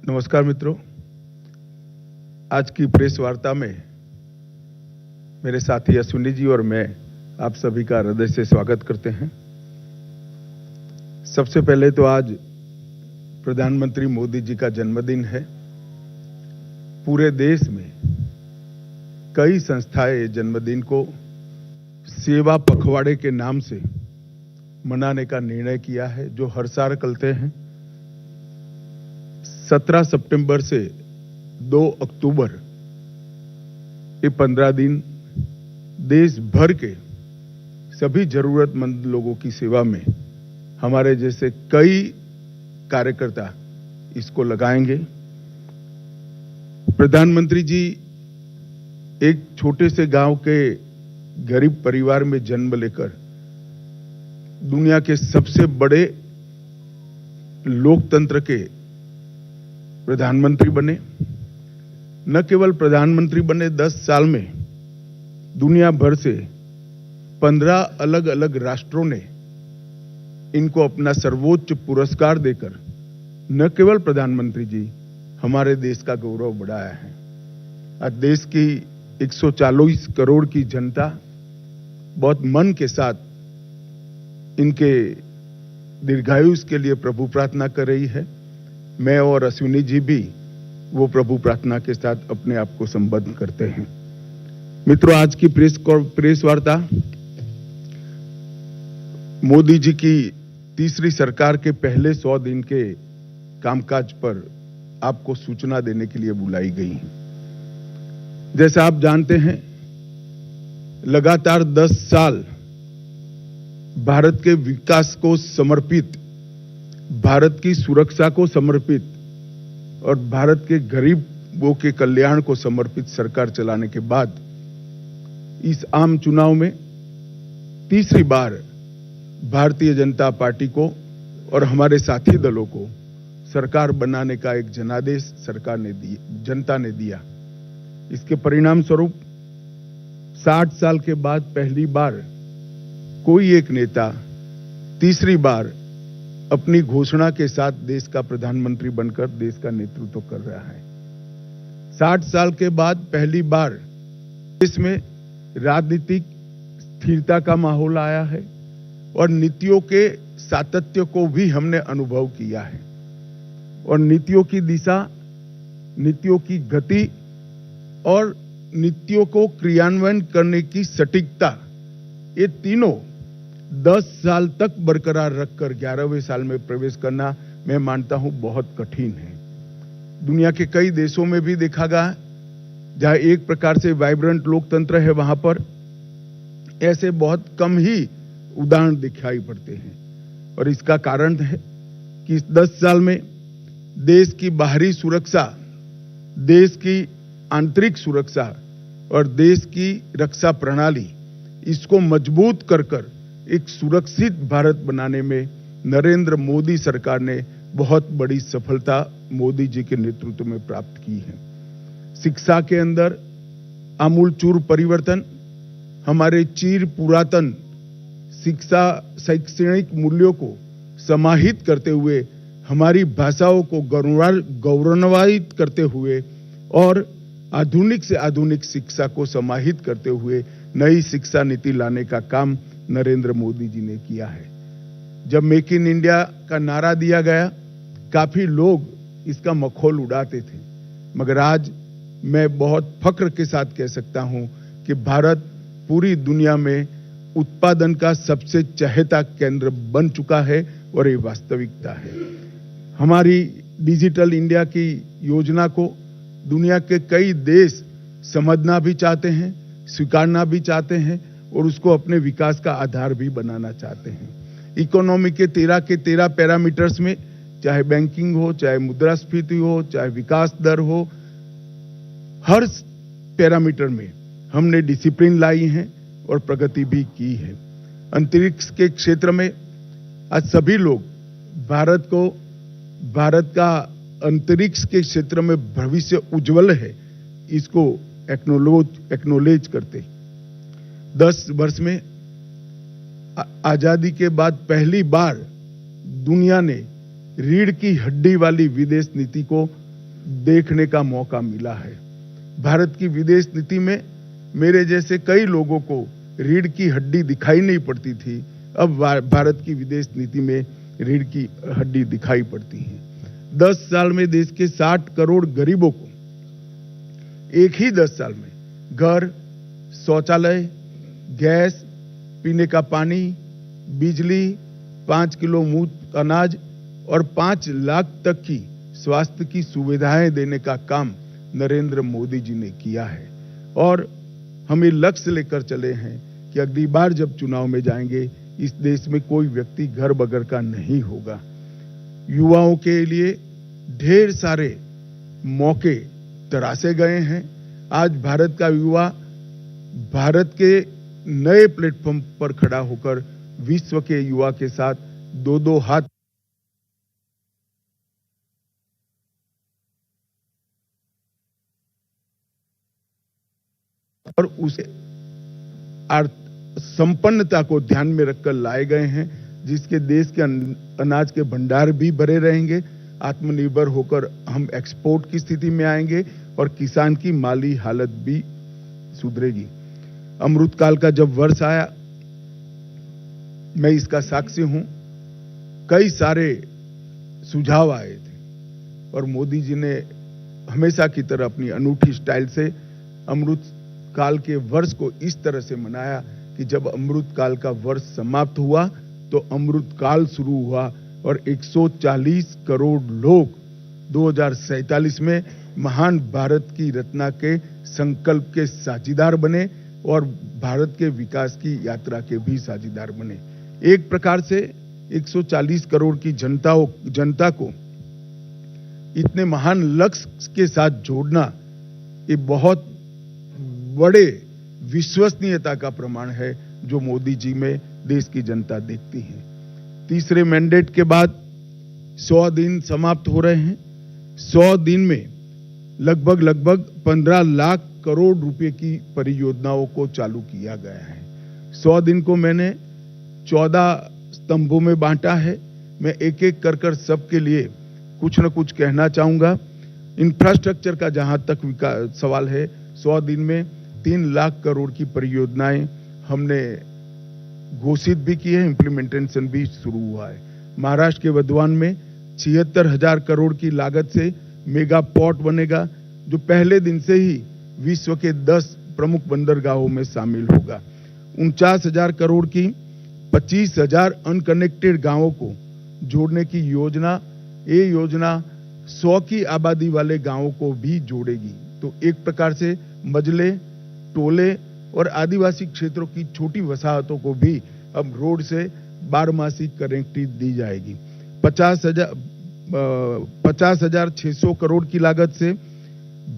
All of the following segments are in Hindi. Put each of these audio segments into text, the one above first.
नमस्कार मित्रों, आज की प्रेस वार्ता में मेरे साथी अश्विनी जी और मैं आप सभी का हृदय से स्वागत करते हैं। सबसे पहले तो आज प्रधानमंत्री मोदी जी का जन्मदिन है। पूरे देश में कई संस्थाएं जन्मदिन को सेवा पखवाड़े के नाम से मनाने का निर्णय किया है, जो हर साल करते हैं। 17 सितंबर से 2 अक्टूबर ये 15 दिन देश भर के सभी जरूरतमंद लोगों की सेवा में हमारे जैसे कई कार्यकर्ता इसको लगाएंगे। प्रधानमंत्री जी एक छोटे से गांव के गरीब परिवार में जन्म लेकर दुनिया के सबसे बड़े लोकतंत्र के प्रधानमंत्री बने। न केवल प्रधानमंत्री बने, 10 साल में दुनिया भर से 15 अलग अलग राष्ट्रों ने इनको अपना सर्वोच्च पुरस्कार देकर न केवल प्रधानमंत्री जी हमारे देश का गौरव बढ़ाया है। आज देश की 140 करोड़ की जनता बहुत मन के साथ इनके दीर्घायुष के लिए प्रभु प्रार्थना कर रही है। मैं और अश्विनी जी भी वो प्रभु प्रार्थना के साथ अपने आप को संबद्ध करते हैं। मित्रों, आज की प्रेस वार्ता मोदी जी की तीसरी सरकार के पहले 100 दिन के कामकाज पर आपको सूचना देने के लिए बुलाई गई। जैसा आप जानते हैं, लगातार 10 साल भारत के विकास को समर्पित, भारत की सुरक्षा को समर्पित और भारत के गरीबों के कल्याण को समर्पित सरकार चलाने के बाद इस आम चुनाव में तीसरी बार भारतीय जनता पार्टी को और हमारे साथी दलों को सरकार बनाने का एक जनादेश जनता ने दिया। इसके परिणाम स्वरूप 60 साल के बाद पहली बार कोई एक नेता तीसरी बार अपनी घोषणा के साथ देश का प्रधानमंत्री बनकर देश का नेतृत्व कर रहा है। 60 साल के बाद पहली बार देश में राजनीतिक स्थिरता का माहौल आया है और नीतियों के सातत्य को भी हमने अनुभव किया है। और नीतियों की दिशा, नीतियों की गति और नीतियों को क्रियान्वयन करने की सटीकता, ये तीनों 10 साल तक बरकरार रखकर 11वें साल में प्रवेश करना, मैं मानता हूं, बहुत कठिन है। दुनिया के कई देशों में भी देखा गया, जहां एक प्रकार से वाइब्रेंट लोकतंत्र है, वहां पर ऐसे बहुत कम ही उदाहरण दिखाई पड़ते हैं। और इसका कारण है कि इस 10 साल में देश की बाहरी सुरक्षा, देश की आंतरिक सुरक्षा और देश की रक्षा प्रणाली, इसको मजबूत कर एक सुरक्षित भारत बनाने में नरेंद्र मोदी सरकार ने बहुत बड़ी सफलता मोदी जी के नेतृत्व में प्राप्त की है। शिक्षा के अंदर आमूलचूर परिवर्तन, हमारे चिर पुरातन शिक्षा शैक्षणिक मूल्यों को समाहित करते हुए, हमारी भाषाओं को गौरवान्वित करते हुए और आधुनिक से आधुनिक शिक्षा को समाहित करते हुए नई शिक्षा नीति लाने का काम नरेंद्र मोदी जी ने किया है। जब मेक इन इंडिया का नारा दिया गया, काफी लोग इसका मखौल उड़ाते थे, मगर आज मैं बहुत फक्र के साथ कह सकता हूं कि भारत पूरी दुनिया में उत्पादन का सबसे चहेता केंद्र बन चुका है और ये वास्तविकता है। हमारी डिजिटल इंडिया की योजना को दुनिया के कई देश समझना भी चाहते हैं, स्वीकारना भी चाहते हैं और उसको अपने विकास का आधार भी बनाना चाहते हैं। इकोनॉमी के 13 पैरामीटर्स में, चाहे बैंकिंग हो, चाहे मुद्रास्फीति हो, चाहे विकास दर हो, हर पैरामीटर में हमने डिसिप्लिन लाई है और प्रगति भी की है। अंतरिक्ष के क्षेत्र में आज सभी लोग भारत का अंतरिक्ष के क्षेत्र में भविष्य उज्जवल है, इसको एक्नोलेज करते। 10 वर्ष में आजादी के बाद पहली बार दुनिया ने रीढ़ की हड्डी वाली विदेश नीति को देखने का मौका मिला है। भारत की विदेश नीति में मेरे जैसे कई लोगों को रीढ़ की हड्डी दिखाई नहीं पड़ती थी, अब भारत की विदेश नीति में रीढ़ की हड्डी दिखाई पड़ती है। 10 साल में देश के 60 करोड़ गरीबों को एक ही 10 साल में घर, शौचालय, गैस, पीने का पानी, बिजली, 5 किलो मुफ्त अनाज और 5 लाख तक की स्वास्थ्य की सुविधाएं देने का काम नरेंद्र मोदी जी ने किया है। और हमें लक्ष्य लेकर चले हैं कि अगली बार जब चुनाव में जाएंगे, इस देश में कोई व्यक्ति घर बगैर का नहीं होगा। युवाओं के लिए ढेर सारे मौके तराशे गए हैं। आज भारत का युवा भारत के नए प्लेटफॉर्म पर खड़ा होकर विश्व के युवा के साथ दो हाथ और उसे संपन्नता को ध्यान में रखकर लाए गए हैं, जिसके देश के अनाज के भंडार भी भरे रहेंगे। आत्मनिर्भर होकर हम एक्सपोर्ट की स्थिति में आएंगे और किसान की माली हालत भी सुधरेगी। अमृतकाल का जब वर्ष आया, मैं इसका साक्षी हूं, कई सारे सुझाव आए थे और मोदी जी ने हमेशा की तरह अपनी अनूठी स्टाइल से अमृत काल के वर्ष को इस तरह से मनाया कि जब अमृत काल का वर्ष समाप्त हुआ तो अमृत काल शुरू हुआ और 140 करोड़ लोग 2047 में महान भारत की रचना के संकल्प के साझीदार बने और भारत के विकास की यात्रा के भी साझीदार बने। एक प्रकार से 140 करोड़ की जनता को इतने महान लक्ष्य के साथ जोड़ना, ये बहुत बड़े विश्वसनीयता का प्रमाण है जो मोदी जी में देश की जनता देखती है। तीसरे मैंडेट के बाद 100 दिन समाप्त हो रहे हैं। 100 दिन में लगभग 15 लाख करोड़ रुपए की परियोजनाओं को चालू किया गया है। 100 दिन को मैंने 14 स्तंभों में बांटा है। मैं एक एक कर सबके लिए कुछ न कुछ कहना चाहूंगा। इंफ्रास्ट्रक्चर का जहां तक सवाल है, 100 दिन में 3 लाख करोड़ की परियोजनाएं हमने घोषित भी की है, इंप्लीमेंटेशन भी शुरू हुआ है। महाराष्ट्र के वधवान में 76,000 करोड़ की लागत से मेगा पोर्ट बनेगा, जो पहले दिन से ही विश्व के 10 प्रमुख बंदरगाहों में शामिल होगा। 49,000 करोड़ की 25,000 अनकनेक्टेड गांवों को जोड़ने की योजना, ये योजना 100 की आबादी वाले गांवों को भी जोड़ेगी। तो एक प्रकार से मजले, टोले और आदिवासी क्षेत्रों की छोटी वसाहतों को भी अब रोड से 12मासी कनेक्टिविटी दी जाएगी। 50,600 करोड़ की लागत से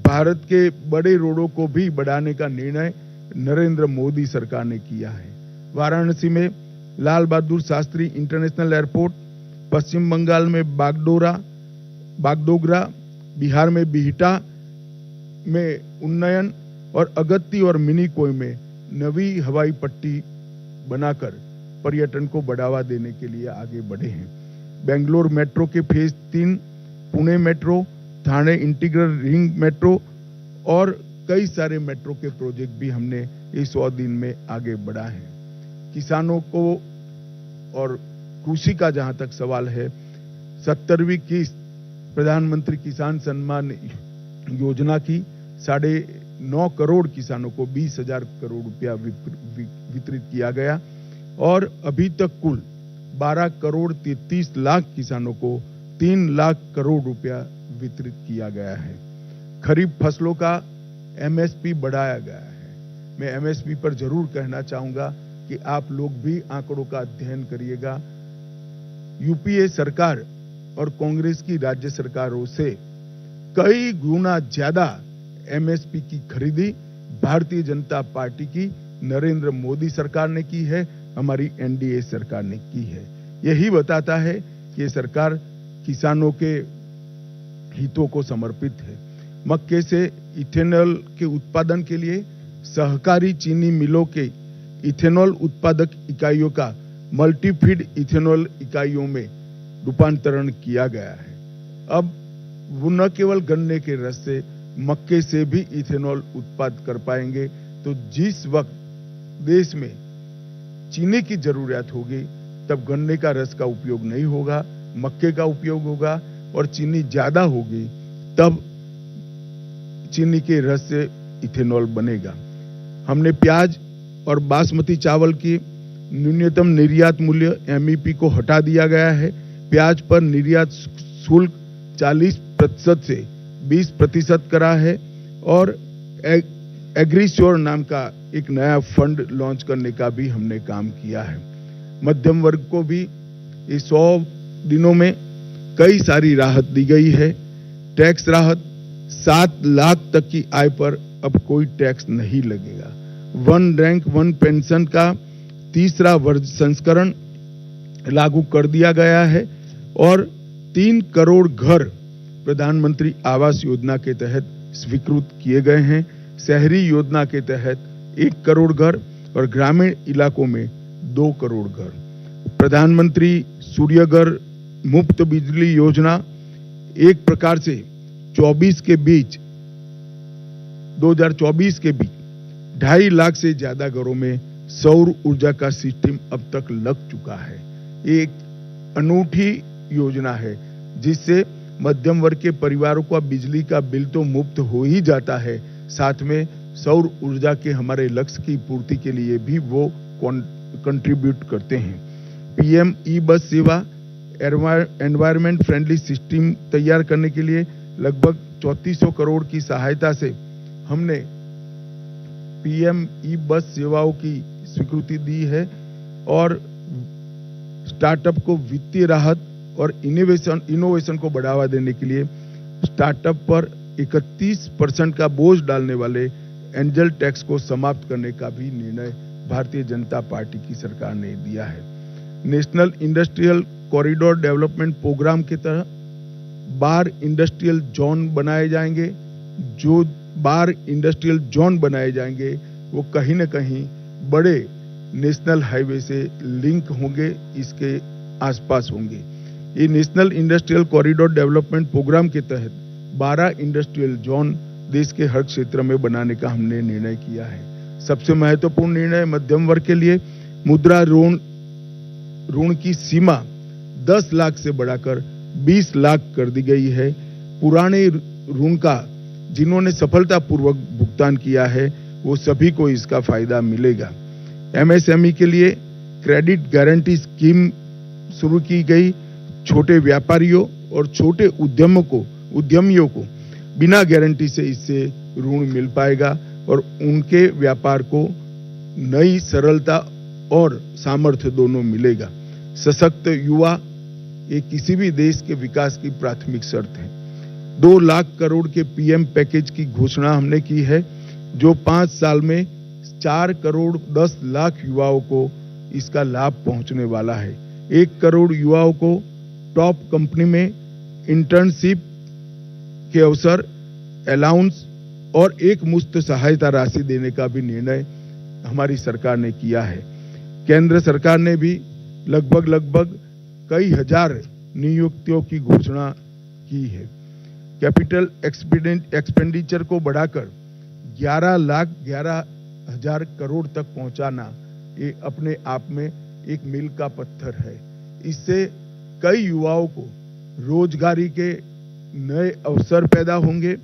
भारत के बड़े रोडों को भी बढ़ाने का निर्णय नरेंद्र मोदी सरकार ने किया है। वाराणसी में लाल बहादुर शास्त्री इंटरनेशनल एयरपोर्ट, पश्चिम बंगाल में बागडोगरा, बिहार में बिहटा में उन्नयन और अगत्ती और मिनीकोय में नवी हवाई पट्टी बनाकर पर्यटन को बढ़ावा देने के लिए आगे बढ़े हैं। बेंगलोर मेट्रो के phase 3, Pune metro, Thane integral ring metro और कई सारे मेट्रो के प्रोजेक्ट भी हमने इस 100 दिन में आगे बढ़ा है। किसानों को और कृषि का जहां तक सवाल है, 70वीं किस्त प्रधानमंत्री किसान सम्मान योजना की 9.5 करोड़ किसानों को 20,000 करोड़ रुपया वितरित किया गया और अभी तक कुल 12 करोड़ 33 लाख किसानों को 3 लाख करोड़ रुपया वितरित किया गया है। खरीफ फसलों का एमएसपी बढ़ाया गया है। मैं एमएसपी पर जरूर कहना चाहूंगा कि आप लोग भी आंकड़ों का अध्ययन करिएगा। यूपीए सरकार और कांग्रेस की राज्य सरकारों से कई गुना ज्यादा एमएसपी की खरीदी भारतीय जनता पार्टी की नरेंद्र मोदी सरकार ने की है, हमारी एनडीए सरकार ने की है। यही बताता है कि ये सरकार किसानों के हितों को समर्पित है। मक्के से इथेनॉल के उत्पादन के लिए सहकारी चीनी मिलों के इथेनॉल उत्पादक इकाइयों का मल्टीफीड इथेनॉल इकाइयों में रूपांतरण किया गया है। अब वो न केवल गन्ने के रस से, मक्के से भी इथेनॉल उत्पादन कर पाएंगे। तो जिस वक्त देश में चीनी की जरूरत होगी तब गन्ने का रस का उपयोग नहीं होगा, मक्के का उपयोग होगा, और चीनी ज्यादा होगी तब चीनी के रस से इथेनॉल बनेगा। हमने प्याज और बासमती चावल की न्यूनतम निर्यात मूल्य एमईपी को हटा दिया गया है। प्याज पर निर्यात शुल्क 40% से 20% करा है, और एग्रीश्योर नाम का एक नया फंड लॉन्च करने का भी हमने काम किया है। मध्यम वर्ग को भी इस 100 दिनों में कई सारी राहत दी गई है। टैक्स राहत, 7 लाख तक की आय पर अब कोई टैक्स नहीं लगेगा। वन रैंक वन पेंशन का तीसरा संस्करण लागू कर दिया गया है, और 3 करोड़ घर प्रधानमंत्री आवास योजना के तहत स्वीकृत किए गए हैं। शहरी योजना के तहत 1 करोड़ घर और ग्रामीण इलाकों में 2 करोड़ घर। प्रधानमंत्री सूर्यघर मुफ्त बिजली योजना एक प्रकार से 2024 के बीच 2.5 लाख से ज्यादा घरों में सौर ऊर्जा का सिस्टम अब तक लग चुका है। एक अनूठी योजना है जिससे मध्यम वर्ग के परिवारों का बिजली का बिल तो मुफ्त हो ही जाता है, साथ में सौर ऊर्जा के हमारे लक्ष्य की पूर्ति के लिए भी वो कंट्रीब्यूट करते हैं। पीएम ई बस सेवा एनवायरमेंट फ्रेंडली सिस्टम तैयार करने के लिए लगभग 3400 करोड़ की सहायता से हमने पीएम ई बस सेवाओं की स्वीकृति दी है, और स्टार्टअप को वित्तीय राहत और इनोवेशन को बढ़ावा देने के लिए स्टार्टअप पर 31% का बोझ डालने वाले एंजल टैक्स को समाप्त करने का भी निर्णय भारतीय जनता पार्टी की सरकार ने दिया है। National industrial corridor development programme के तहत 12 इंडस्ट्रियल जोन बनाए जाएंगे। जो 12 इंडस्ट्रियल जोन बनाए जाएंगे वो कहीं न कहीं बड़े नेशनल हाईवे से लिंक होंगे, इसके आसपास होंगे। ये national industrial corridor development programme के तहत 12 इंडस्ट्रियल जोन देश के हर क्षेत्र में बनाने का हमने निर्णय किया है। सबसे महत्वपूर्ण निर्णय मध्यम वर्ग के लिए मुद्रा ऋण की सीमा 10 लाख से बढ़ाकर 20 लाख कर दी गई है। पुराने ऋण का जिन्होंने सफलतापूर्वक भुगतान किया है वो सभी को इसका फायदा मिलेगा। एमएसएमई के लिए क्रेडिट गारंटी स्कीम शुरू की गई। छोटे व्यापारियों और छोटे उद्यमियों को बिना गारंटी से इससे ऋण मिल पाएगा और उनके व्यापार को नई सरलता और सामर्थ्य दोनों मिलेगा। सशक्त युवा ये किसी भी देश के विकास की प्राथमिक शर्त है। 2 लाख करोड़ के पीएम पैकेज की घोषणा हमने की है, जो 5 साल में 4 करोड़ 10 लाख युवाओं को इसका लाभ पहुंचने वाला है। 1 करोड़ युवाओं को टॉप कंपनी में इंटर्नशिप के अवसर, अलाउंस और एक मुश्त सहायता राशि देने का भी निर्णय हमारी सरकार ने किया है। केंद्र सरकार ने भी लगभग कई हजार नियुक्तियों की घोषणा की है। कैपिटल एक्सपेंडिचर को बढ़ाकर 11,11,000 करोड़ तक पहुंचाना ये अपने आप में एक मील का पत्थर है। इससे कई युवाओं को रोजगारी के नए अवसर पैदा होंगे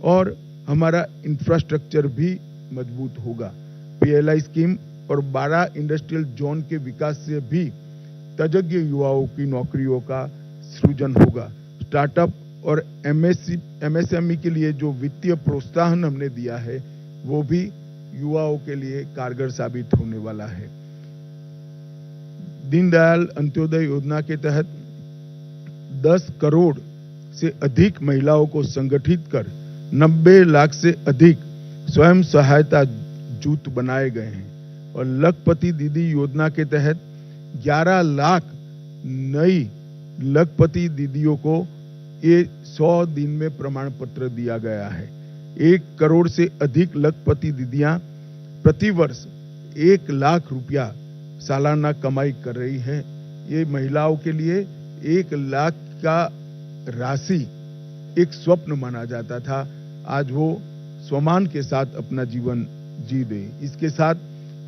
और हमारा इंफ्रास्ट्रक्चर भी मजबूत होगा। पीएलआई स्कीम और 12 इंडस्ट्रियल जोन के विकास से भी तजज्ञ युवाओं की नौकरियों का सृजन होगा। स्टार्टअप और एमएसएमई के लिए जो वित्तीय प्रोत्साहन हमने दिया है वो भी युवाओं के लिए कारगर साबित होने वाला है। दीनदयाल अंत्योदय योजना के तहत 10 करोड़ से अधिक महिलाओं को संगठित कर 90 लाख से अधिक स्वयं सहायता जूथ बनाए गए हैं और लखपति दीदी योजना के तहत 11 लाख नई लखपति दीदियों को ये 100 दिन में प्रमाण पत्र दिया गया है। 1 करोड़ से अधिक लखपति दीदियां प्रतिवर्ष 1 लाख रुपया सालाना कमाई कर रही है। ये महिलाओं के लिए 1 लाख का राशि एक स्वप्न माना जाता था, आज वो स्वमान के साथ अपना जीवन जी रहे। इसके साथ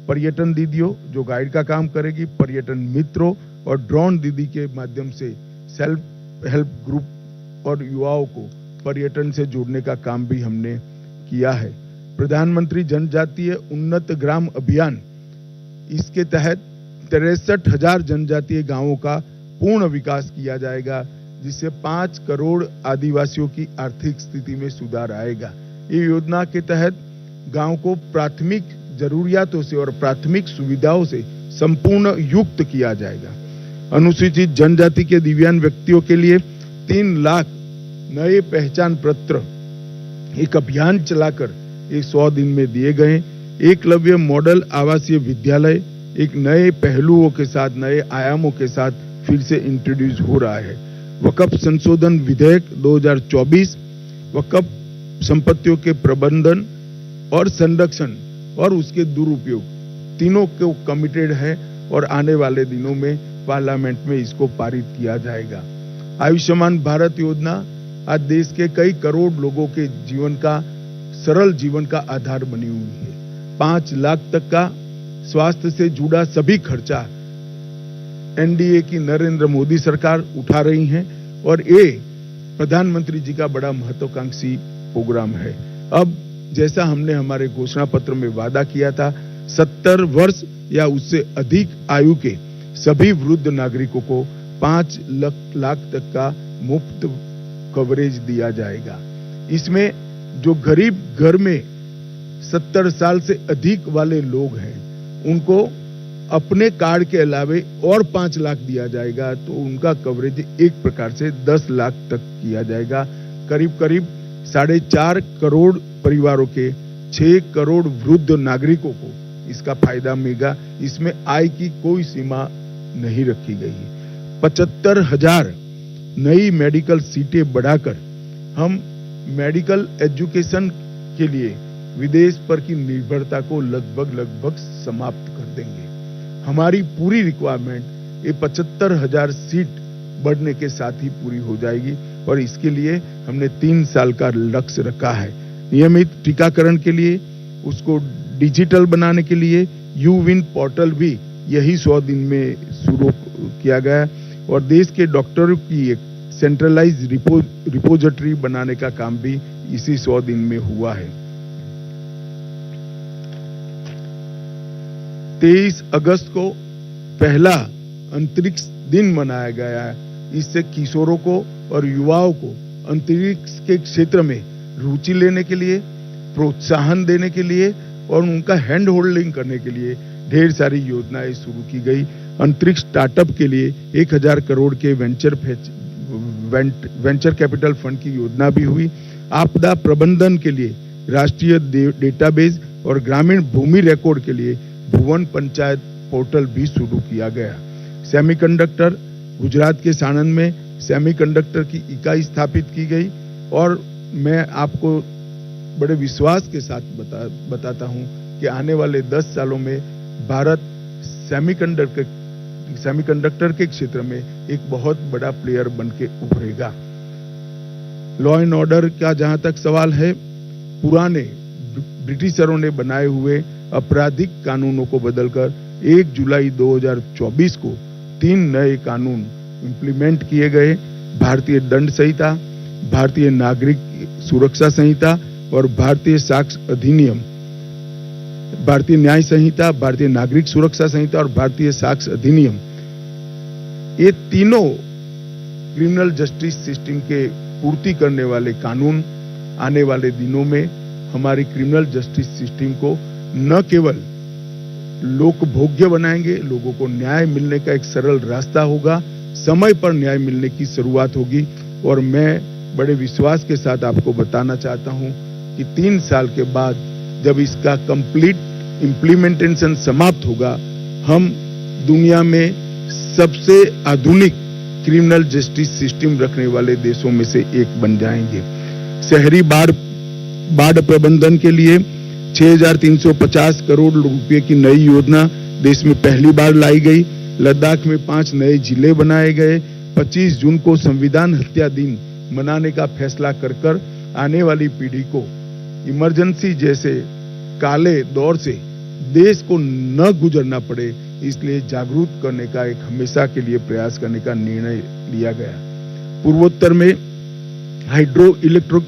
पर्यटन दीदियों जो गाइड का काम करेगी, पर्यटन मित्रों और ड्रोन दीदी के माध्यम से सेल्फ हेल्प ग्रुप और युवाओं को पर्यटन से जोड़ने का काम भी हमने किया है। प्रधानमंत्री जनजातीय उन्नत ग्राम अभियान, इसके तहत 63,000 जनजातीय गांवों का पूर्ण विकास किया जाएगा, जिससे 5 करोड़ आदिवासियों की आर्थिक स्थिति में सुधार आएगा। ये योजना के तहत गांव को प्राथमिक जरूरियातों से और प्राथमिक सुविधाओं से संपूर्ण युक्त किया जाएगा। अनुसूचित जनजाति के दिव्यांग व्यक्तियों के लिए 3 लाख नए पहचान पत्र एक अभियान चलाकर 100 दिन में दिए गए। एकलव्य मॉडल आवासीय विद्यालय एक नए पहलुओं के साथ, नए आयामों के साथ फिर से इंट्रोड्यूस हो रहा है। वक्फ संशोधन विधेयक 2024 वक्फ संपत्तियों के प्रबंधन और संरक्षण और उसके दुरुपयोग तीनों को कमिटेड है और आने वाले दिनों में पार्लियामेंट में इसको पारित किया जाएगा। आयुष्मान भारत योजना आज देश के कई करोड़ लोगों के जीवन का, सरल जीवन का आधार बनी हुई है। 5 लाख तक का स्वास्थ्य से जुड़ा सभी खर्चा एनडीए की नरेंद्र मोदी सरकार उठा रही है और ये प्रधानमंत्री जी का बड़ा महत्वाकांक्षी प्रोग्राम है। अब जैसा हमने हमारे घोषणा पत्र में वादा किया था, 70 वर्ष या उससे अधिक आयु के सभी वृद्ध नागरिकों को 5 लाख तक का मुफ्त कवरेज दिया जाएगा। इसमें जो गरीब घर में 70 साल से अधिक वाले लोग हैं, उनको अपने कार्ड के अलावे और 5 लाख दिया जाएगा, तो उनका कवरेज एक प्रकार से 10 लाख तक किया जाएगा। करीब करीब 4.5 करोड़ परिवारों के 6 करोड़ वृद्ध नागरिकों को इसका फायदा मिलेगा। इसमें आय की कोई सीमा नहीं रखी गई है। 75,000 नई मेडिकल सीटें बढ़ाकर हम मेडिकल एजुकेशन के लिए विदेश पर की निर्भरता को लगभग समाप्त कर देंगे। हमारी पूरी रिक्वायरमेंट ये 75,000 सीट बढ़ने के साथ ही पूरी हो जाएगी और इसके लिए हमने 3 साल का लक्ष्य रखा है। नियमित टीकाकरण के लिए, उसको डिजिटल बनाने के लिए यूविन पोर्टल भी यही 100 दिन में शुरू किया गया और देश के डॉक्टरों की एक सेंट्रलाइज रिपोजिटरी बनाने का काम भी इसी 100 दिन में हुआ है। 23 अगस्त को पहला अंतरिक्ष दिन मनाया गया है। इससे किशोरों को और युवाओं को अंतरिक्ष के क्षेत्र में रुचि लेने के लिए, प्रोत्साहन देने के लिए और उनका हैंड होल्डिंग करने के लिए ढेर सारी योजनाएं शुरू की गई। अंतरिक्ष स्टार्टअप के लिए 1000 करोड़ के वेंचर कैपिटल फंड की योजना भी हुई। आपदा प्रबंधन के लिए राष्ट्रीय डेटाबेस और ग्रामीण भूमि रिकॉर्ड के लिए भुवन पंचायत पोर्टल भी शुरू किया गया। सेमीकंडक्टर, गुजरात के साणंद में सेमीकंडक्टर की इकाई स्थापित की गई और मैं आपको बड़े विश्वास के साथ बताता हूं कि आने वाले 10 सालों में भारत सेमीकंडक्टर के क्षेत्र में एक बहुत बड़ा प्लेयर बनके उभरेगा। लॉ एंड ऑर्डर का जहां तक सवाल है, पुराने ब्रिटिशरों ने बनाए हुए आपराधिक कानूनों को बदलकर 1 जुलाई 2024 को 3 नए कानून इंप्लीमेंट किए गए। भारतीय दंड संहिता, भारतीय नागरिक सुरक्षा संहिता और भारतीय साक्ष्य अधिनियम, भारतीय न्याय संहिता, भारतीय नागरिक सुरक्षा संहिता और भारतीय साक्ष्य अधिनियम, ये तीनों क्रिमिनल जस्टिस सिस्टम के पूर्ति करने वाले कानून आने वाले दिनों में हमारी क्रिमिनल जस्टिस सिस्टम को न केवल लोकभोग्य बनाएंगे, लोगों को न्याय मिलने का एक सरल रास्ता होगा, समय पर न्याय मिलने की शुरुआत होगी। और मैं बड़े विश्वास के साथ आपको बताना चाहता हूं कि 3 साल के बाद जब इसका कंप्लीट इम्प्लीमेंटेशन समाप्त होगा, हम दुनिया में सबसे आधुनिक क्रिमिनल जस्टिस सिस्टम रखने वाले देशों में से एक बन जाएंगे। शहरी बाढ़ प्रबंधन के लिए 6,350 करोड़ रुपए की नई योजना देश में पहली बार लाई गई। लद्दाख में 5 नए जिले बनाए गए। 25 जून को संविधान हत्या दिन मनाने का फैसला कर आने वाली पीढ़ी को इमरजेंसी जैसे काले दौर से देश को न गुजरना पड़े, इसलिए जागरूक करने का एक हमेशा के लिए प्रयास करने का निर्णय लिया गया। पूर्वोत्तर में हाइड्रो इलेक्ट्रिक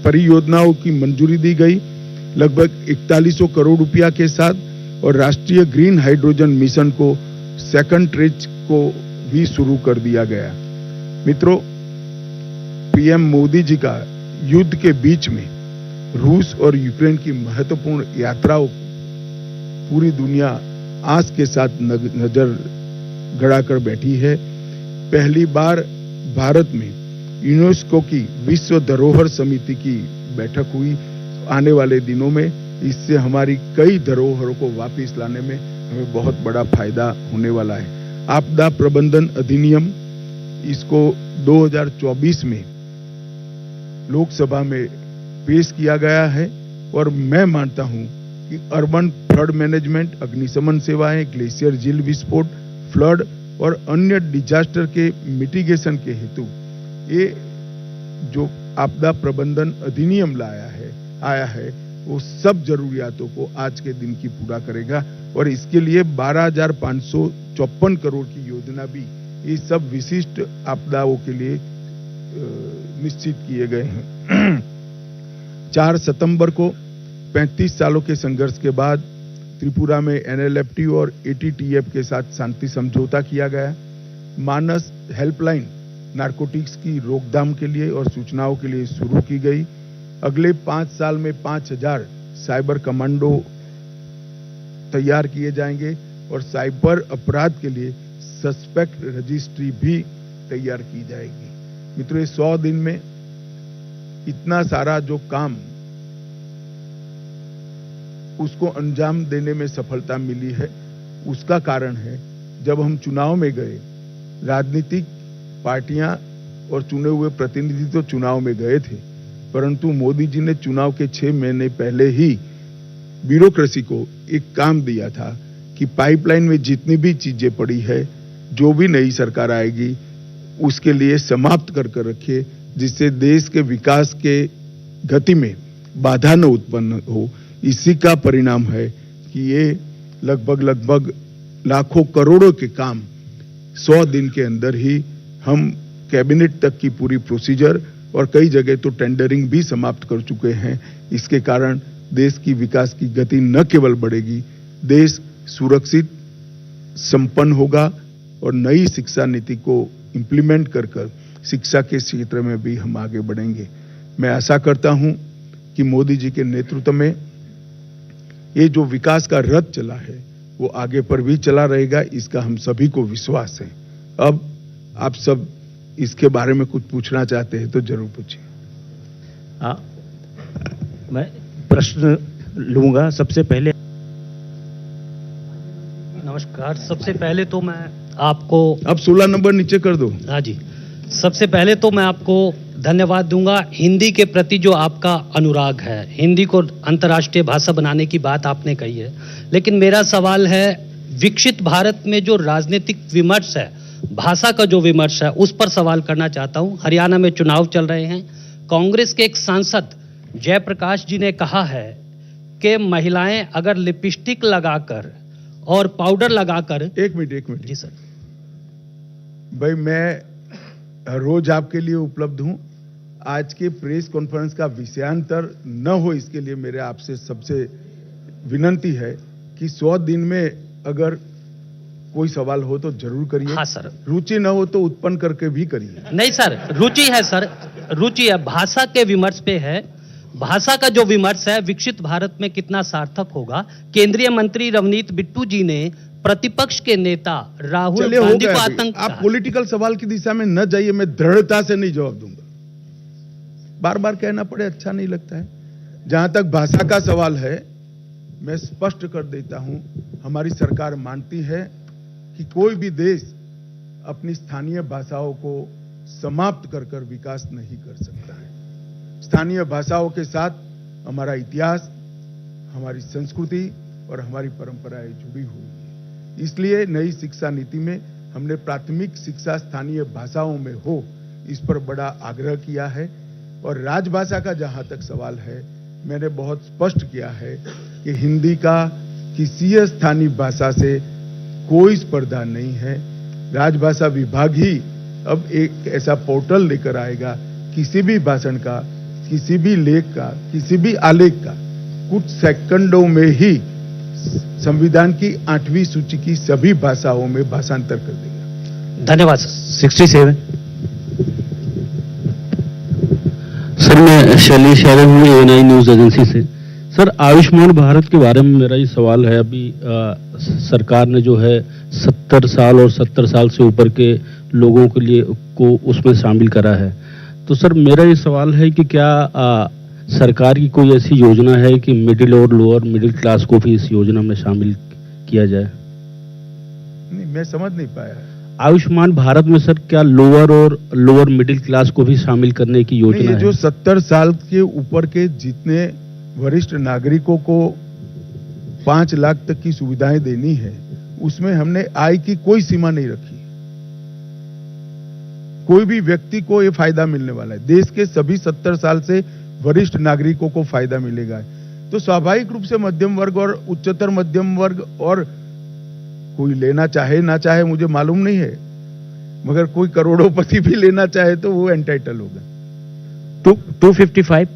परियोजनाओं की मंजूरी दी गई, लगभग 4100 करोड़ रुपया के साथ, और राष्ट्रीय ग्रीन हाइड्रोजन मिशन को सेकंड ट्रेज को भी शुरू कर दिया गया। मित्रों, पीएम मोदी जी का युद्ध के बीच में रूस और यूक्रेन की महत्वपूर्ण यात्राओं को पूरी दुनिया आस के साथ नजर गड़ाकर बैठी है। पहली बार भारत में यूनेस्को की विश्व धरोहर समिति की बैठक हुई। आने वाले दिनों में इससे हमारी कई धरोहरों को वापस लाने में हमें बहुत बड़ा फायदा होने वाला है। आपदा प्रबंधन अधिनियम, इसको 2024 में लोकसभा में पेश किया गया है, और मैं मानता हूं कि अर्बन फ्लड मैनेजमेंट, अग्निशमन सेवाएं, ग्लेशियर झील विस्फोट, फ्लड और अन्य डिजास्टर के मिटिगेशन के हेतु ये जो आपदा प्रबंधन अधिनियम आया है वो सब जरूरियातों को आज के दिन की पूरा करेगा, और इसके लिए 12,554 करोड़ की योजना भी ये सब विशिष्ट आपदाओं के लिए निश्चित किए गए हैं। 4 सितंबर को 35 सालों के संघर्ष के बाद त्रिपुरा में NLFT और ATTF के साथ शांति समझौता किया गया। मानस हेल्पलाइन नारकोटिक्स की रोकथाम के लिए और सूचनाओं के लिए शुरू की गई। अगले 5 साल में 5000 साइबर कमांडो तैयार किए जाएंगे, और साइबर अपराध के लिए सस्पेक्ट रजिस्ट्री भी तैयार की जाएगी। मित्रों, 100 दिन में इतना सारा जो काम उसको अंजाम देने में सफलता मिली है, उसका कारण है जब हम चुनाव में गए, राजनीतिक पार्टियां और चुने हुए प्रतिनिधि तो चुनाव में गए थे, परंतु मोदी जी ने चुनाव के 6 महीने पहले ही ब्यूरोक्रेसी को एक काम दिया था कि पाइपलाइन में जितनी भी चीजें पड़ी है, जो भी नई सरकार आएगी उसके लिए समाप्त कर रखे, जिससे देश के विकास के गति में बाधा न उत्पन्न हो। इसी का परिणाम है कि ये लगभग लाखों करोड़ों के काम 100 दिन के अंदर ही हम कैबिनेट तक की पूरी प्रोसीजर और कई जगह तो टेंडरिंग भी समाप्त कर चुके हैं। इसके कारण देश की विकास की गति न केवल बढ़ेगी, देश सुरक्षित संपन्न होगा, और नई शिक्षा नीति को इंप्लीमेंट कर शिक्षा के क्षेत्र में भी हम आगे बढ़ेंगे। मैं आशा करता हूं कि मोदी जी के नेतृत्व में ये जो विकास का रथ चला है वो आगे पर भी चला रहेगा, इसका हम सभी को विश्वास है। अब आप सब इसके बारे में कुछ पूछना चाहते हैं तो जरूर पूछिए। मैं प्रश्न लूंगा। सबसे पहले नमस्कार। सबसे पहले तो मैं आपको अब 16 नंबर नीचे कर दो। हाँ जी, सबसे पहले तो मैं आपको धन्यवाद दूंगा हिंदी के प्रति जो आपका अनुराग है। हिंदी को अंतर्राष्ट्रीय भाषा बनाने की बात आपने कही है, लेकिन मेरा सवाल है विकसित भारत में जो राजनीतिक विमर्श है, भाषा का जो विमर्श है, उस पर सवाल करना चाहता हूं। हरियाणा में चुनाव चल रहे हैं। कांग्रेस के एक सांसद जयप्रकाश जी ने कहा है कि महिलाएं अगर लिपस्टिक लगाकर और पाउडर लगाकर। एक मिनट जी सर। भाई, मैं रोज आपके लिए उपलब्ध हूं। आज के प्रेस कॉन्फ्रेंस का विषयांतर न हो, इसके लिए मेरे आपसे सबसे विनंती है कि 100 दिन में अगर कोई सवाल हो तो जरूर करिए। हाँ सर। रुचि न हो तो उत्पन्न करके भी करिए। नहीं सर, रुचि है सर, रुचि है। भाषा के विमर्श पे है। भाषा का जो विमर्श है विकसित भारत में कितना सार्थक होगा। केंद्रीय मंत्री रवनीत बिट्टू जी ने प्रतिपक्ष के नेता राहुल गांधी को आतंक। आप पॉलिटिकल सवाल की दिशा में न जाइए, मैं दृढ़ता से नहीं जवाब दूंगा। बार बार कहना पड़े अच्छा नहीं लगता है। जहां तक भाषा का सवाल है, मैं स्पष्ट कर देता हूं, हमारी सरकार मानती है कि कोई भी देश अपनी स्थानीय भाषाओं को समाप्त कर विकास नहीं कर सकता है। स्थानीय भाषाओं के साथ हमारा इतिहास, हमारी संस्कृति और हमारी परंपराएं जुड़ी हुई है। इसलिए नई शिक्षा नीति में हमने प्राथमिक शिक्षा स्थानीय भाषाओं में हो, इस पर बड़ा आग्रह किया है। और राजभाषा का जहां तक सवाल है, मैंने बहुत स्पष्ट किया है कि हिंदी का किसी स्थानीय भाषा से कोई स्पर्धा नहीं है। राजभाषा विभाग ही अब एक ऐसा पोर्टल लेकर आएगा, किसी भी भाषण का, किसी भी लेख का, किसी भी आलेख का कुछ सेकंडों में ही संविधान की 8वीं सूची की सभी भाषाओं में भाषांतर कर देगा। धन्यवाद सर। 67 सर, मैं शैलेश यादव हूँ ANI न्यूज एजेंसी से। सर, आयुष्मान भारत के बारे में मेरा ये सवाल है। अभी सरकार ने जो है 70 साल और 70 साल से ऊपर के लोगों के लिए को उसमें शामिल करा है। तो सर, मेरा ये सवाल है कि क्या सरकार की कोई ऐसी योजना है कि मिडिल और लोअर मिडिल क्लास को भी इस योजना में शामिल किया जाए? नहीं, मैं समझ नहीं पाया। आयुष्मान भारत में सर क्या लोअर और लोअर मिडिल क्लास को भी शामिल करने की योजना है? जो 70 साल के ऊपर के जितने वरिष्ठ नागरिकों को 5 लाख तक की सुविधाएं देनी है, उसमें हमने आय की कोई सीमा नहीं रखी। कोई भी व्यक्ति को ये फायदा मिलने वाला है। देश के सभी 70 साल से वरिष्ठ नागरिकों को फायदा मिलेगा। तो स्वाभाविक रूप से मध्यम वर्ग और उच्चतर मध्यम वर्ग, और कोई लेना चाहे ना चाहे मुझे मालूम नहीं है, मगर कोई करोड़ोंपति भी लेना चाहे तो वो एंटाइटल होगा। 255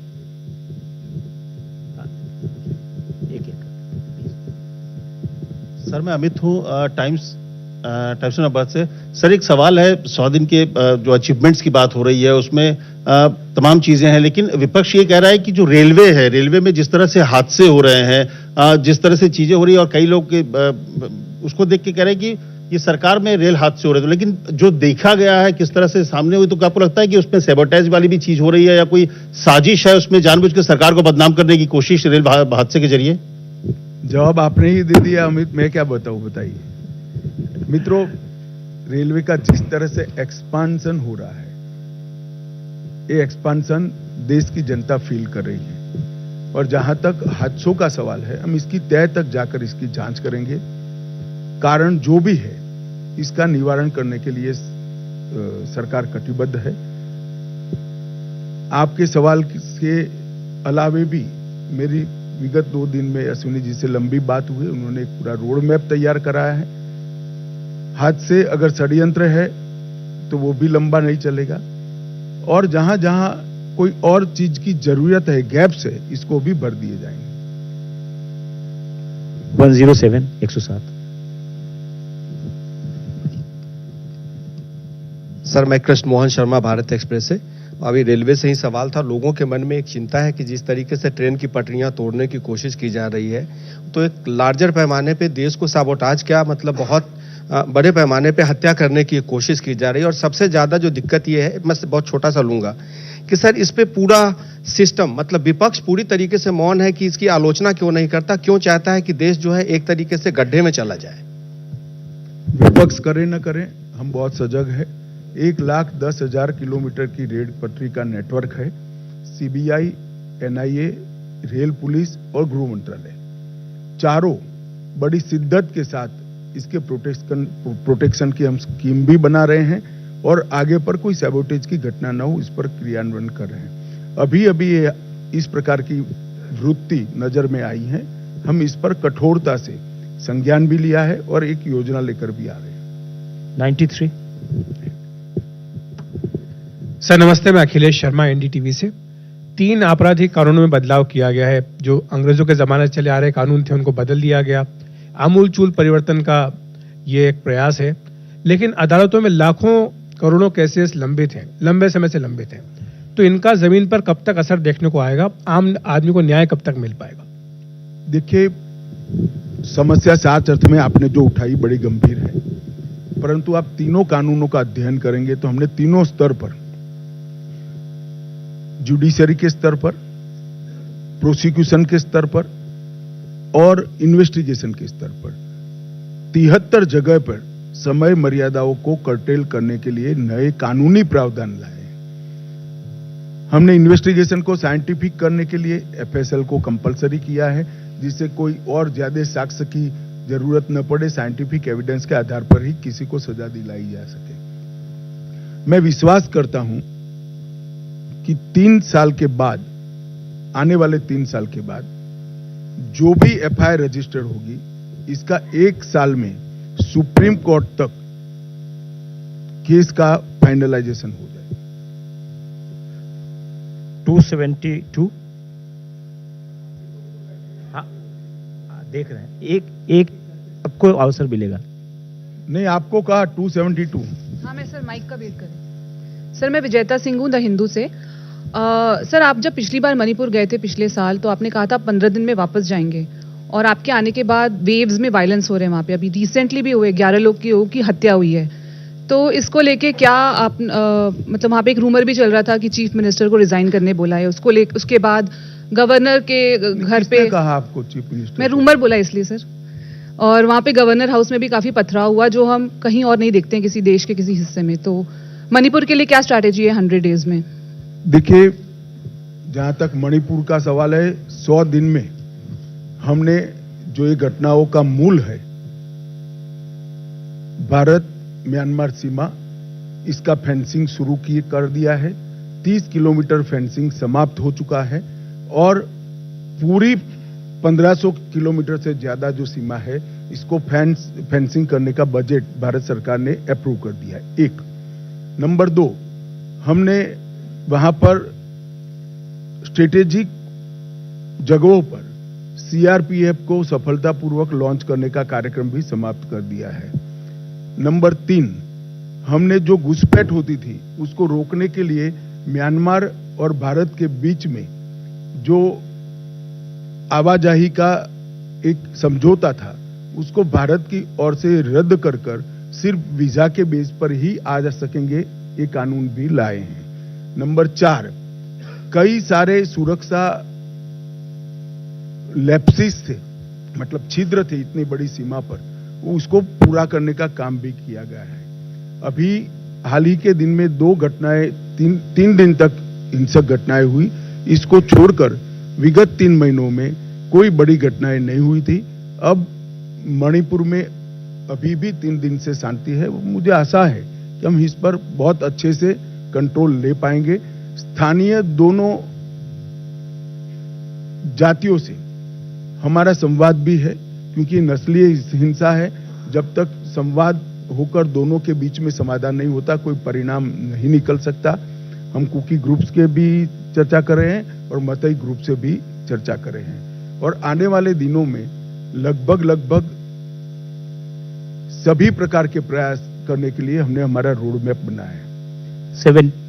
सर, मैं अमित हूँ टाइम्स नंबर से। सर, एक सवाल है। 100 दिन के जो अचीवमेंट्स की बात हो रही है उसमें तमाम चीजें हैं, लेकिन विपक्ष ये कह रहा है कि जो रेलवे है, रेलवे में जिस तरह से हादसे हो रहे हैं, जिस तरह से चीजें हो रही है, और कई लोग उसको देख के कह रहे हैं कि ये सरकार में रेल हादसे हो रहे थे, लेकिन जो देखा गया है किस तरह से सामने हुई, तो क्या आपको लगता है कि उसमें सैबोटेज वाली भी चीज हो रही है या कोई साजिश है उसमें जानबूझ के सरकार को बदनाम करने की कोशिश रेल हादसे के जरिए? जवाब आपने ही दे दिया अमित, मैं क्या बताऊं, बताइए। मित्रों, रेलवे का जिस तरह से एक्सपांशन हो रहा है, ये एक्सपांशन देश की जनता फील कर रही है। और जहां तक हादसों का सवाल है, हम इसकी तह तक जाकर इसकी जांच करेंगे। कारण जो भी है, इसका निवारण करने के लिए सरकार कटिबद्ध है। आपके सवाल के अलावे भी मेरी विगत 2 दिन में अश्विनी जी से लंबी बात हुई। उन्होंने एक पूरा रोड मैप तैयार कराया है। हादसे अगर षड्यंत्र है तो वो भी लंबा नहीं चलेगा, और जहां जहां कोई और चीज की जरूरत है, गैप्स है, इसको भी भर दिए जाएंगे। 107 107 सर, मैं कृष्ण मोहन शर्मा, भारत एक्सप्रेस से। अभी रेलवे से ही सवाल था। लोगों के मन में एक चिंता है कि जिस तरीके से ट्रेन की पटरियां तोड़ने की कोशिश की जा रही है, तो एक लार्जर पैमाने पे देश को साबोटाज, क्या मतलब बहुत बड़े पैमाने पे हत्या करने की कोशिश की जा रही है। और सबसे ज्यादा जो दिक्कत ये है, मैं बहुत छोटा सा लूंगा कि सर इस पे पूरा सिस्टम, मतलब विपक्ष पूरी तरीके से मौन है कि इसकी आलोचना क्यों नहीं करता, क्यों चाहता है कि देश जो है एक तरीके से गड्ढे में चला जाए? विपक्ष करे न करे, हम बहुत सजग है। 1,10,000 किलोमीटर की रेल पटरी का नेटवर्क है। CBI, NIA, रेल पुलिस और गृह मंत्रालय चारों बड़ी शिद्दत के साथ इसके प्रोटेक्शन की हम स्कीम भी बना रहे हैं, और आगे पर कोई सैबोटेज की घटना न हो, इस पर क्रियान्वयन कर रहे हैं। अभी इस प्रकार की वृत्ति नजर में आई है। हम इस पर कठोरता से संज्ञान भी लिया है और एक योजना लेकर भी आ रहे हैं। 93 सर नमस्ते, मैं अखिलेश शर्मा, NDTV से। 3 आपराधिक कानूनों में बदलाव किया गया है। जो अंग्रेजों के जमाने से चले आ रहे कानून थे उनको बदल दिया गया। आमूल चूल परिवर्तन का ये एक प्रयास है, लेकिन अदालतों में लाखों करोड़ों केसेस लंबित हैं, लंबे समय से लंबित हैं। तो इनका जमीन पर कब तक असर देखने को आएगा? आम आदमी को न्याय कब तक मिल पाएगा? देखिए, समस्या साच अर्थ में आपने जो उठाई बड़ी गंभीर है, परंतु आप तीनों कानूनों का अध्ययन करेंगे तो हमने तीनों स्तर पर, जुडिशरी के स्तर पर, प्रोसिक्यूशन के स्तर पर और इन्वेस्टिगेशन के स्तर पर 73 जगह पर समय मर्यादाओं को कर्टेल करने के लिए नए कानूनी प्रावधान लाए। हमने इन्वेस्टिगेशन को साइंटिफिक करने के लिए FSL को कंपलसरी किया है, जिससे कोई और ज्यादा साक्ष्य की जरूरत न पड़े, साइंटिफिक एविडेंस के आधार पर ही किसी को सजा दिलाई जा सके। मैं विश्वास करता हूं कि 3 साल के बाद, आने वाले 3 साल के बाद जो भी एफआईआर रजिस्टर्ड होगी, इसका 1 साल में सुप्रीम कोर्ट तक केस का फाइनलाइजेशन हो जाए। 272 हाँ देख रहे हैं, एक सबको अवसर मिलेगा। नहीं, आपको कहा 272। हाँ, मैं सर माइक का वेट कर रही हूं। सर मैं विजेता सिंह हूं, द हिंदू से। सर आप जब पिछली बार मणिपुर गए थे पिछले साल, तो आपने कहा था 15 दिन में वापस जाएंगे, और आपके आने के बाद वेव्स में वायलेंस हो रहे हैं वहां पे। अभी रिसेंटली भी हुए 11 लोगों की हत्या हुई है। तो इसको लेके क्या आप मतलब वहां पे एक रूमर भी चल रहा था कि चीफ मिनिस्टर को रिजाइन करने बोला है, उसके बाद गवर्नर के घर पे कहा आपको चीफ मिनिस्टर? मैं रूमर बोला इसलिए सर। और वहां पे गवर्नर हाउस में भी काफी पथराव हुआ, जो हम कहीं और नहीं देखते हैं किसी देश के किसी हिस्से में। तो मणिपुर के लिए क्या स्ट्रैटेजी है 100 डेज में? देखिए, जहां तक मणिपुर का सवाल है, 100 दिन में हमने जो ये घटनाओं का मूल है, भारत म्यांमार सीमा, इसका फेंसिंग शुरू कर दिया है। 30 किलोमीटर फेंसिंग समाप्त हो चुका है, और पूरी 1500 किलोमीटर से ज्यादा जो सीमा है, इसको फेंसिंग करने का बजट भारत सरकार ने अप्रूव कर दिया है। 1 नंबर 2, हमने वहां पर स्ट्रेटेजिक जगहों पर सीआरपीएफ को सफलतापूर्वक लॉन्च करने का कार्यक्रम भी समाप्त कर दिया है। नंबर 3, हमने जो घुसपैठ होती थी उसको रोकने के लिए म्यांमार और भारत के बीच में जो आवाजाही का एक समझौता था, उसको भारत की ओर से रद्द कर सिर्फ वीजा के बेस पर ही आ जा सकेंगे, ये कानून भी लाए हैं। नंबर 4, कई सारे सुरक्षा लैप्सिस थे, मतलब छिद्र थे इतनी बड़ी सीमा पर, उसको पूरा करने का काम भी किया गया है। अभी हाल ही के दिन में 2 घटनाएं, 3 दिन तक हिंसक घटनाएं हुई। इसको छोड़कर विगत 3 महीनों में कोई बड़ी घटनाएं नहीं हुई थी। अब मणिपुर में अभी भी 3 दिन से शांति है। मुझे आशा है कि हम इस पर बहुत अच्छे से कंट्रोल ले पाएंगे। स्थानीय दोनों जातियों से हमारा संवाद भी है, क्योंकि नस्लीय हिंसा है। जब तक संवाद होकर दोनों के बीच में समाधान नहीं होता, कोई परिणाम नहीं निकल सकता। हम कुकी ग्रुप्स के भी चर्चा कर रहे हैं और मतई ग्रुप से भी चर्चा कर रहे हैं, और आने वाले दिनों में लगभग सभी प्रकार के प्रयास करने के लिए हमने हमारा रोड मैप बनाया है।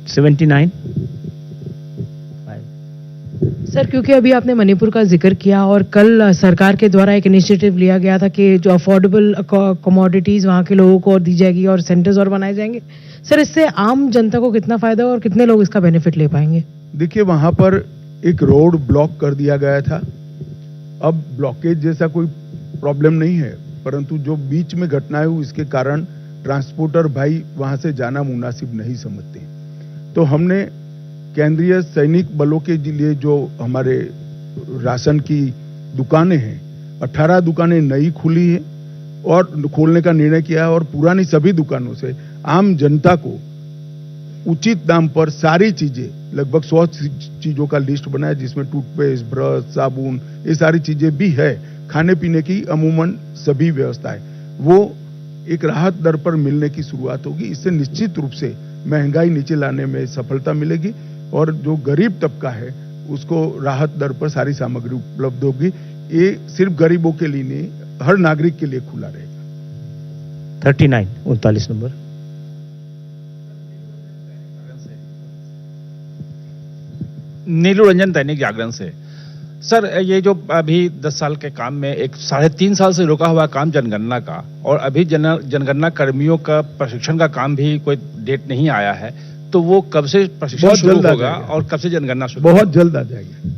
79 सर, क्योंकि अभी आपने मणिपुर का जिक्र किया, और कल सरकार के द्वारा एक इनिशिएटिव लिया गया था कि जो अफोर्डेबल कमोडिटीज वहां के लोगों को और दी जाएगी और सेंटर्स और बनाए जाएंगे। सर, इससे आम जनता को कितना फायदा और कितने लोग इसका बेनिफिट ले पाएंगे? देखिए, वहां पर एक रोड ब्लॉक कर दिया गया था। अब ब्लॉकेज जैसा कोई प्रॉब्लम नहीं है, परंतु जो बीच में घटनाएं हुई, इसके कारण ट्रांसपोर्टर भाई वहां से जाना मुनासिब नहीं समझते। तो हमने केंद्रीय सैनिक बलों के लिए जो हमारे राशन की दुकानें हैं, 18 दुकानें नई खुली है और खोलने का निर्णय किया है, और पुरानी सभी दुकानों से आम जनता को उचित दाम पर सारी चीजें, लगभग 100 चीजों का लिस्ट बनाया, जिसमें टूथपेस्ट, ब्रश, साबुन, ये सारी चीजें भी है। खाने पीने की अमूमन सभी व्यवस्थाएं, वो एक राहत दर पर मिलने की शुरुआत होगी। इससे निश्चित रूप से महंगाई नीचे लाने में सफलता मिलेगी, और जो गरीब तबका है उसको राहत दर पर सारी सामग्री उपलब्ध होगी। ये सिर्फ गरीबों के लिए नहीं, हर नागरिक के लिए खुला रहेगा। 39 नंबर। नीलू रंजन, दैनिक जागरण से। सर, ये जो अभी 10 साल के काम में एक 3.5 साल से रुका हुआ काम जनगणना का, और अभी जनगणना कर्मियों का प्रशिक्षण का काम भी कोई डेट नहीं आया है, तो वो कब से प्रशिक्षण शुरू होगा और कब से जनगणना शुरू? बहुत जल्द आ जाएगी।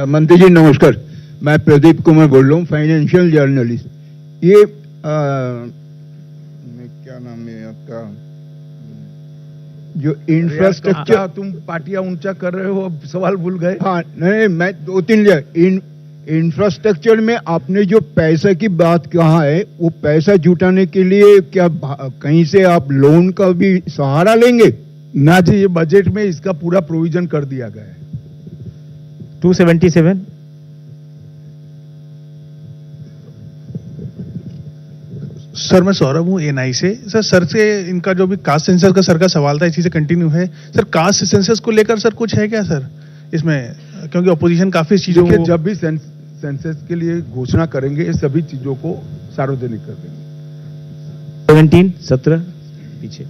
मंत्री जी नमस्कार, मैं प्रदीप कुमार बोल रहा हूँ, फाइनेंशियल जर्नलिस्ट। ये क्या नाम है आपका, जो इंफ्रास्ट्रक्चर, तुम पार्टियां ऊंचा कर रहे हो, अब सवाल भूल गए? हाँ नहीं, मैं 2-3 इंफ्रास्ट्रक्चर में आपने जो पैसे की बात कहा है, वो पैसा जुटाने के लिए क्या कहीं से आप लोन का भी सहारा लेंगे? ना जी, ये बजट में इसका पूरा प्रोविजन कर दिया गया है। 277। सर मैं सौरभ हूँ एएनआई से। सर से इनका जो भी कास्ट सेंसस का सर का सवाल था, इसी से कंटिन्यू है। सर कास्ट सेंसस को लेकर सर कुछ है क्या सर इसमें, क्योंकि ऑपोजिशन काफी चीजों को जब भी सेंसस के लिए घोषणा करेंगे, ये सभी चीजों को सार्वजनिक कर देंगे। 17 पीछे,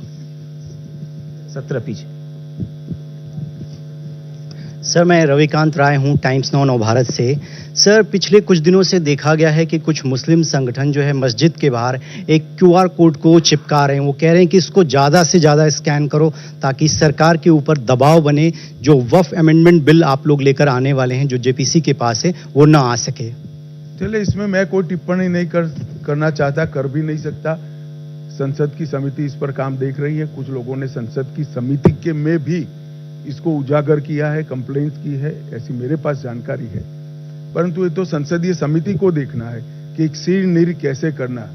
17 पीछे। सर मैं रविकांत राय हूं, टाइम्स नाउ नवभारत से। सर पिछले कुछ दिनों से देखा गया है कि कुछ मुस्लिम संगठन जो है मस्जिद के बाहर एक क्यूआर कोड को चिपका रहे हैं। वो कह रहे हैं कि इसको ज़्यादा से ज़्यादा स्कैन करो ताकि सरकार के ऊपर दबाव बने, जो वक्फ अमेंडमेंट बिल आप लोग लेकर आने वाले हैं जो जेपीसी के पास है वो ना आ सके। चलिए, इसमें मैं कोई टिप्पणी नहीं करना चाहता, कर भी नहीं सकता। संसद की समिति इस पर काम देख रही है। कुछ लोगों ने संसद की समिति के में भी इसको उजागर किया है, कंप्लेंट्स की है, ऐसी मेरे पास जानकारी है। परंतु ये तो संसदीय समिति को देखना है कि एक सिर निर कैसे करना,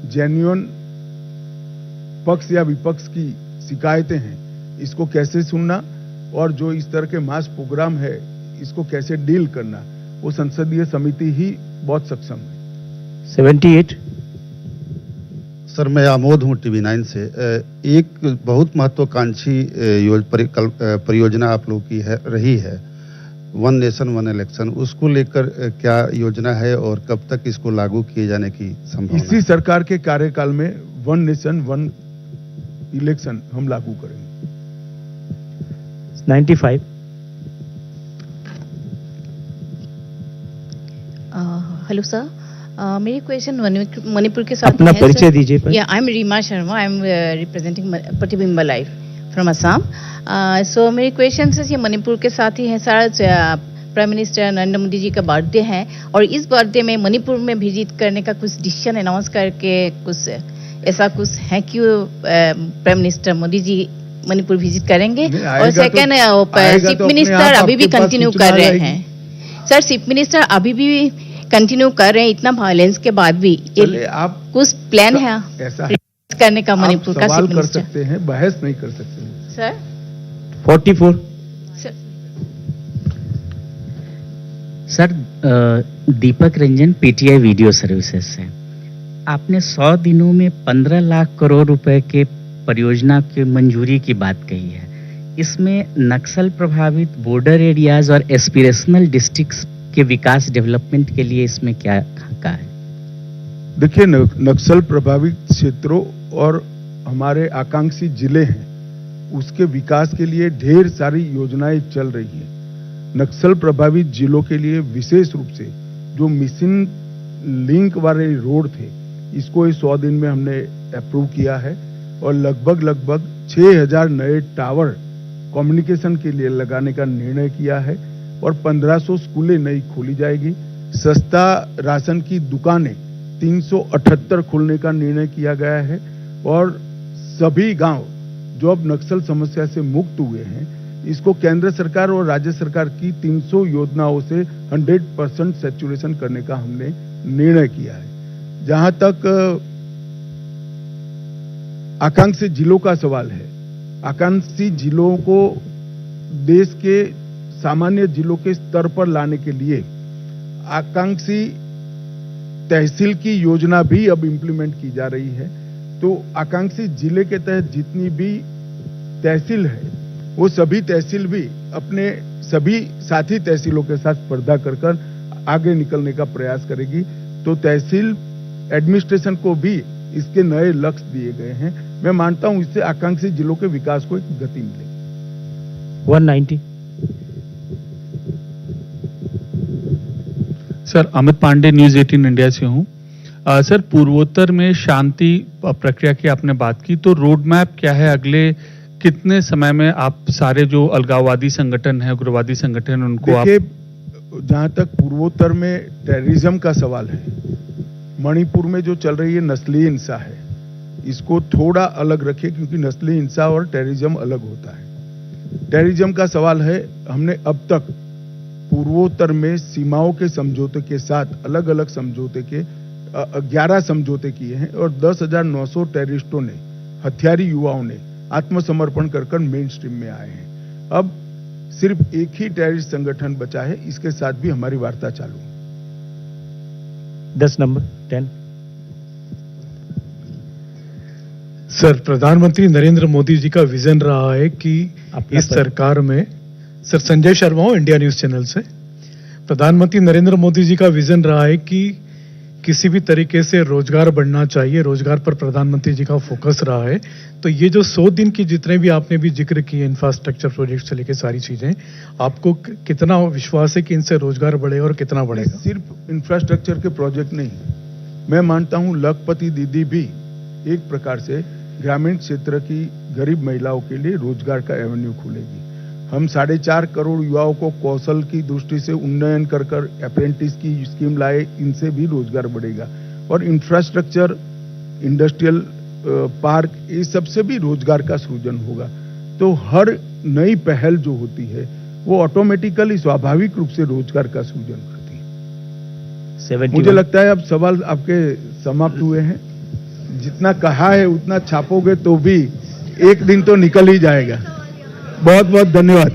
जेन्युइन पक्ष या विपक्ष की शिकायतें हैं इसको कैसे सुनना, और जो इस तरह के मास प्रोग्राम है इसको कैसे डील करना, वो संसदीय समिति ही बहुत सक्षम है। 78। सर मैं आमोद हूँ TV9 से। एक बहुत महत्वाकांक्षी परियोजना आप लोग की रही है, वन नेशन वन इलेक्शन, उसको लेकर क्या योजना है और कब तक इसको लागू किए जाने की संभावना? इसी सरकार के कार्यकाल में वन नेशन वन इलेक्शन हम लागू करेंगे। 95। हेलो सर, मेरी क्वेश्चन मणिपुर के साथ अपना परिचय दीजिए। Yeah I am Reema Sharma, I am representing Pratibimb live from Assam. So मेरी क्वेश्चन ये मणिपुर के साथ ही है sir. Prime minister Narendra Modi ji का बर्थडे है और इस बर्थडे में मणिपुर में विजिट करने का कुछ डिसीजन अनाउंस करके कुछ ऐसा कुछ है कि prime minister Modi ji Manipur visit करेंगे? और सेकेंड, चीफ मिनिस्टर अभी भी कंटिन्यू कर रहे हैं सर, चीफ मिनिस्टर अभी भी कंटिन्यू कर रहे हैं इतना वायलेंस के बाद भी। आप कुछ प्लान है ऐसा करने का मणिपुर का? सवाल कर सकते हैं, बहस नहीं कर सकते हैं sir. 44। Sir Deepak Ranjan, PTI video services से। आपने 100 दिनों में 15 लाख करोड़ रुपए के परियोजना की मंजूरी की बात कही है। इसमें नक्सल प्रभावित बॉर्डर एरियाज और एस्पिरेशनल डिस्ट्रिक्ट्स के विकास डेवलपमेंट के लिए इसमें क्या कहा है? देखिए, नक्सल प्रभावित क्षेत्रों और हमारे आकांक्षी जिले हैं, उसके विकास के लिए ढेर सारी योजनाएं चल रही हैं। नक्सल प्रभावित जिलों के लिए विशेष रूप से जो मिशन लिंक वाले रोड थे, इसको इस 100 दिन में हमने अप्रूव किया है और लगभग 6000 नए टावर कम्युनिकेशन के लिए लगाने का निर्णय किया है और 1500 स्कूलें नई खोली जाएगी। सस्ता राशन की दुकानें 378 खोलने का निर्णय किया गया है और सभी गांव जो अब नक्सल समस्या से मुक्त हुए हैं, इसको केंद्र सरकार और राज्य सरकार की 300 योजनाओं से 100% सैचुरेशन करने का हमने निर्णय किया है। जहां तक आकांक्षी जिलों का सवाल है, आकांक्षी जिलों को देश के सामान्य जिलों के स्तर पर लाने के लिए आकांक्षी तहसील की योजना भी अब इंप्लीमेंट की जा रही है। तो आकांक्षी जिले के तहत जितनी भी तहसील है, वो सभी तहसील भी अपने सभी साथी तहसीलों के साथ स्पर्धा कर आगे निकलने का प्रयास करेगी। तो तहसील एडमिनिस्ट्रेशन को भी इसके नए लक्ष्य दिए गए हैं। मैं मानता हूं इससे आकांक्षी जिलों के विकास को एक गति मिलेगी। 190। Sir Amit Pandey, News 18 India से हूँ। सर पूर्वोत्तर में शांति प्रक्रिया की आपने बात की, तो रोड मैप क्या है? अगले कितने समय में आप सारे जो अलगाववादी संगठन है, उग्रवादी संगठन, उनको आप? जहां तक पूर्वोत्तर में टेररिज्म का सवाल है, मणिपुर में जो चल रही है नस्लीय हिंसा है, इसको थोड़ा अलग रखें क्योंकि नस्लीय हिंसा और टेररिज्म अलग होता है। टेररिज्म का सवाल है, हमने अब तक पूर्वोत्तर में सीमाओं के समझौते के साथ अलग अलग समझौते के 11 समझौते किए हैं और 10,900 टेररिस्टों ने, हथियारी युवाओं ने आत्मसमर्पण कर मेन स्ट्रीम में आए हैं। अब सिर्फ एक ही टेररिस्ट संगठन बचा है, इसके साथ भी हमारी वार्ता चालू है। 10 नंबर 10। सर, प्रधानमंत्री नरेंद्र मोदी जी का विजन रहा है कि इस सरकार में, सर संजय शर्मा हूं इंडिया न्यूज चैनल से, प्रधानमंत्री नरेंद्र मोदी जी का विजन रहा है कि किसी भी तरीके से रोजगार बढ़ना चाहिए, रोजगार पर प्रधानमंत्री जी का फोकस रहा है। तो ये जो 100 दिन की जितने भी आपने भी जिक्र किए इंफ्रास्ट्रक्चर प्रोजेक्ट से लेकर सारी चीजें, आपको कितना विश्वास है कि इनसे रोजगार बढ़ेगा और कितना बढ़ेगा? सिर्फ इंफ्रास्ट्रक्चर के प्रोजेक्ट नहीं, मैं मानता हूं लखपति दीदी भी एक प्रकार से ग्रामीण क्षेत्र की गरीब महिलाओं के लिए रोजगार का एवेन्यू खोलेगी। हम 4.5 करोड़ युवाओं को कौशल की दृष्टि से उन्नयन कर अप्रेंटिस की स्कीम लाए, इनसे भी रोजगार बढ़ेगा। और इंफ्रास्ट्रक्चर, इंडस्ट्रियल पार्क, ये सबसे भी रोजगार का सृजन होगा। तो हर नई पहल जो होती है वो ऑटोमेटिकली स्वाभाविक रूप से रोजगार का सृजन करती है। 71। मुझे लगता है अब सवाल आपके समाप्त हुए हैं। जितना कहा है उतना छापोगे तो भी एक दिन तो निकल ही जाएगा। बहुत बहुत धन्यवाद।